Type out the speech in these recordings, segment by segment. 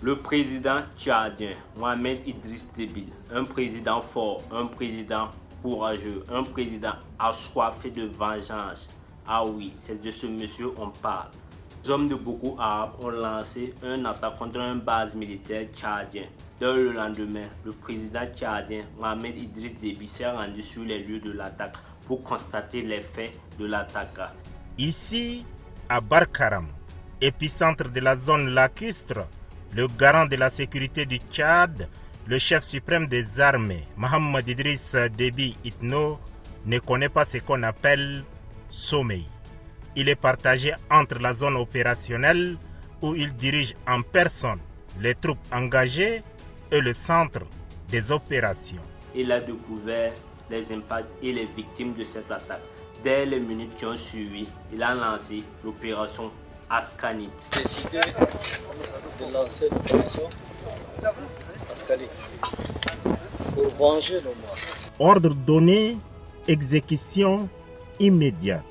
Le président tchadien Mohamed Idriss Déby, un président fort, un président courageux, un président assoiffé de vengeance. Ah oui, c'est de ce monsieur on parle. Les hommes de Boko Haram ont lancé un attaque contre une base militaire tchadienne. Dès le lendemain, le président tchadien Mohamed Idriss Déby s'est rendu sur les lieux de l'attaque pour constater les faits de l'attaque. Ici, à Barkaram, épicentre de la zone lacustre, le garant de la sécurité du Tchad, le chef suprême des armées, Mohamed Idriss Déby Itno, ne connaît pas ce qu'on appelle sommeil. Il est partagé entre la zone opérationnelle où il dirige en personne les troupes engagées et le centre des opérations. Il a découvert les impacts et les victimes de cette attaque. Dès les minutes qui ont suivi, il a lancé l'opération Askanit. Décidé de lancer l'opération Askanit pour venger nos morts. Ordre donné, exécution immédiate.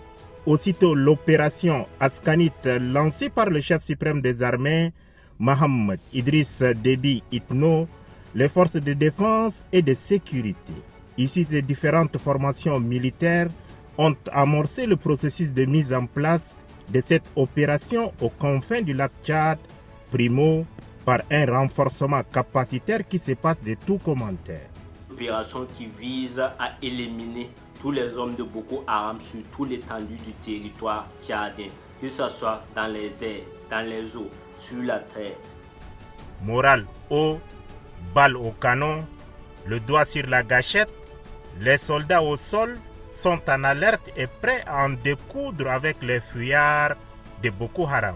Aussitôt l'opération Askanit lancée par le chef suprême des armées, Mohamed Idriss Déby Itno, les forces de défense et de sécurité, issues des différentes formations militaires, ont amorcé le processus de mise en place de cette opération aux confins du lac Tchad, primo par un renforcement capacitaire qui se passe de tout commentaire. Opération qui vise à éliminer tous les hommes de Boko Haram sur toute l'étendue du territoire tchadien, que ce soit dans les airs, dans les eaux, sur la terre. Morale haut, balle au canon, le doigt sur la gâchette, les soldats au sol sont en alerte et prêts à en découdre avec les fuyards de Boko Haram.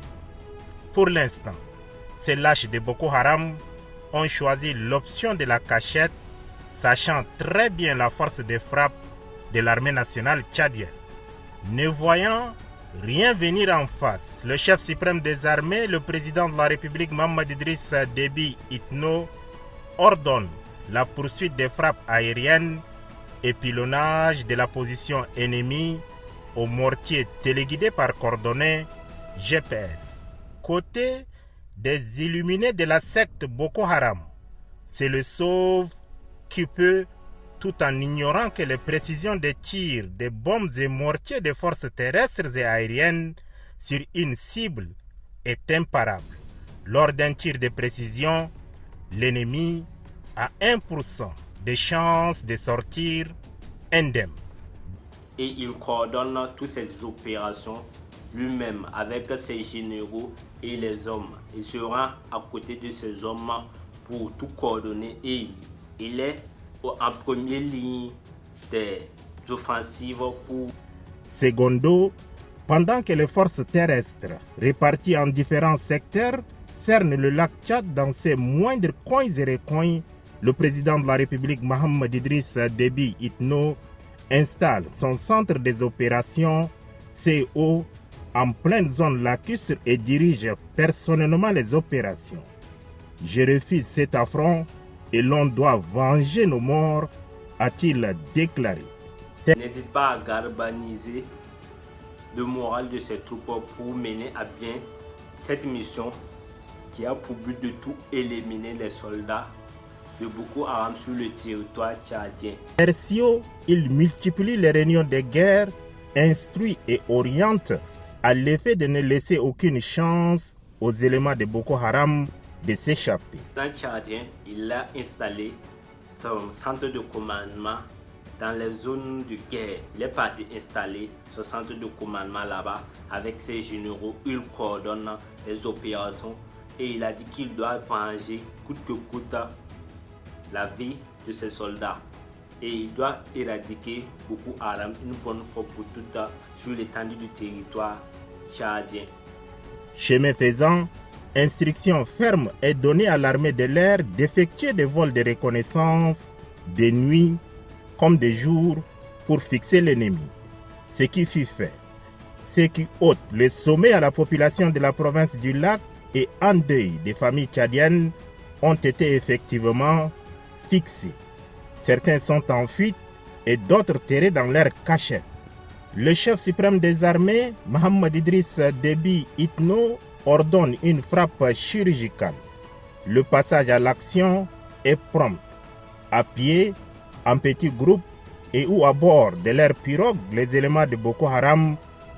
Pour l'instant, ces lâches de Boko Haram ont choisi l'option de la cachette, sachant très bien la force de frappe de l'armée nationale tchadienne. Ne voyant rien venir en face, le chef suprême des armées, le président de la République Mohamed Idriss Déby Itno, ordonne la poursuite des frappes aériennes et pilonnage de la position ennemie au mortier téléguidé par coordonnées GPS. Côté des illuminés de la secte Boko Haram, c'est le sauve qui peut, tout en ignorant que les précisions des tirs des bombes et mortiers des forces terrestres et aériennes sur une cible est imparable. Lors d'un tir de précision, l'ennemi a 1% de chances de sortir indemne. Et il coordonne toutes ces opérations lui-même avec ses généraux et les hommes. Il se rend à côté de ces hommes pour tout coordonner et il est en première ligne des offensives pour... Secondo, pendant que les forces terrestres réparties en différents secteurs cernent le lac Tchad dans ses moindres coins et recoins, le président de la République Mohamed Idriss Déby Itno installe son centre des opérations CO en pleine zone lacustre et dirige personnellement les opérations. Je refuse cet affront et l'on doit venger nos morts, a-t-il déclaré. N'hésite pas à galvaniser le moral de ses troupes pour mener à bien cette mission qui a pour but de tout éliminer les soldats de Boko Haram sur le territoire tchadien. Tertio, il multiplie les réunions de guerre, instruit et oriente à l'effet de ne laisser aucune chance aux éléments de Boko Haram de s'échapper. Dans le tchadien, il a installé son centre de commandement dans les zones de guerre. Il est parti installer son centre de commandement là-bas avec ses généraux. Il coordonne les opérations et il a dit qu'il doit venger coûte que coûte la vie de ses soldats. Et il doit éradiquer Boko Haram une bonne fois pour toutes sur l'étendue du territoire tchadien. Chemin faisant, instruction ferme est donnée à l'armée de l'air d'effectuer des vols de reconnaissance de nuit comme de jour pour fixer l'ennemi. Ce qui fut fait. Ce qui ôte le sommet à la population de la province du lac et en deuil des familles tchadiennes ont été effectivement fixés. Certains sont en fuite et d'autres terrés dans leur cachette. Le chef suprême des armées, Mohamed Idriss Déby Itno, ordonne une frappe chirurgicale le passage à l'action est prompt, à pied, en petits groupes et ou à bord de leurs pirogues. Les éléments de Boko Haram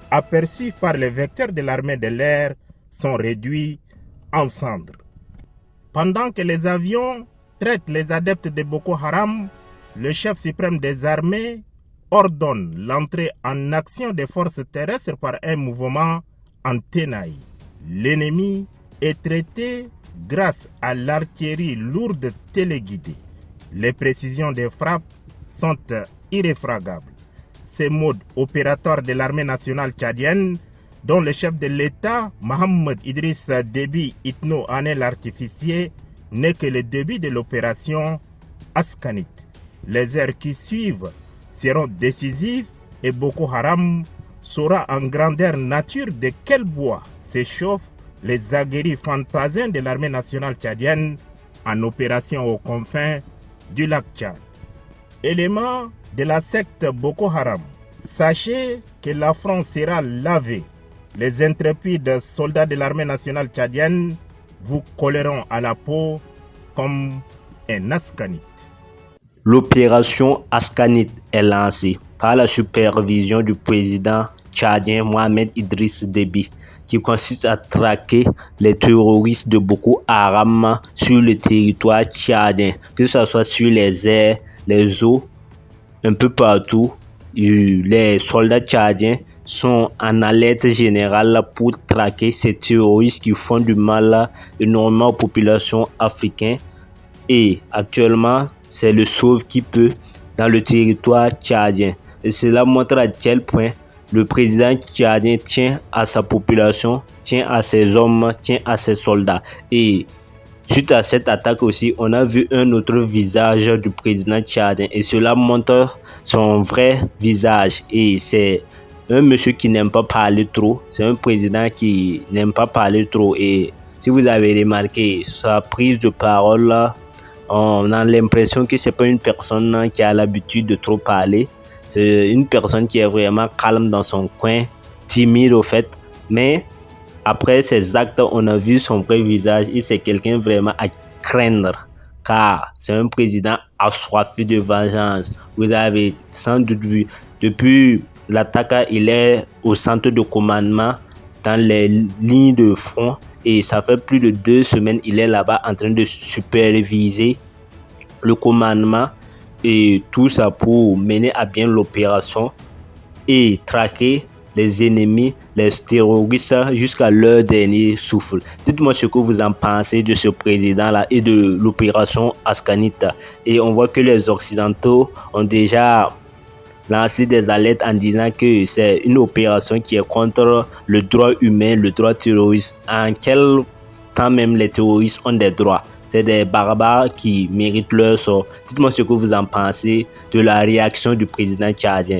aperçus par les vecteurs de l'armée de l'air sont réduits en cendres. Pendant que les avions traitent les adeptes de Boko Haram, le chef suprême des armées ordonne l'entrée en action des forces terrestres par un mouvement en tenaille. L'ennemi est traité grâce à l'artillerie lourde téléguidée. Les précisions des frappes sont irréfragables. Ces modes opératoires de l'armée nationale tchadienne, dont le chef de l'État, Mohamed Idriss Déby Itno, en est l'artificier, n'est que le début de l'opération Askanit. Les heures qui suivent seront décisives et Boko Haram saura en grandeur nature de quel bois s'échauffent les aguerris fantasins de l'armée nationale tchadienne en opération aux confins du lac Tchad. Éléments de la secte Boko Haram, sachez que la France sera lavée. Les intrépides soldats de l'armée nationale tchadienne vous colleront à la peau comme un askanite. L'opération Askanit est lancée par la supervision du président tchadien Mohamed Idriss Déby, qui consiste à traquer les terroristes de Boko Haram sur le territoire tchadien, que ce soit sur les airs, les eaux, un peu partout. Les soldats tchadiens sont en alerte générale pour traquer ces terroristes qui font du mal énormément aux populations africaines. Et actuellement, c'est le sauve qui peut dans le territoire tchadien. Et cela montre à quel point le président tchadien tient à sa population, tient à ses hommes, tient à ses soldats. Et suite à cette attaque aussi, on a vu un autre visage du président tchadien. Et cela montre son vrai visage. Et c'est un monsieur qui n'aime pas parler trop. C'est un président qui n'aime pas parler trop. Et si vous avez remarqué sa prise de parole, on a l'impression que c'est pas une personne qui a l'habitude de trop parler. C'est une personne qui est vraiment calme dans son coin, timide au fait. Mais après ces actes, on a vu son vrai visage et c'est quelqu'un vraiment à craindre. Car c'est un président assoiffé de vengeance. Vous avez sans doute vu, depuis l'attaque, il est au centre de commandement dans les lignes de front. Et ça fait plus de 2 semaines qu'il est là-bas en train de superviser le commandement et tout ça pour mener à bien l'opération et traquer les ennemis, les terroristes jusqu'à leur dernier souffle. Dites-moi ce que vous en pensez de ce président-là et de l'opération Askanit. Et on voit que les Occidentaux ont déjà lancé des alertes en disant que c'est une opération qui est contre le droit humain, le droit terroriste. En quel temps même les terroristes ont des droits? C'est des barbares qui méritent leur sort. Dites-moi ce que vous en pensez de la réaction du président tchadien.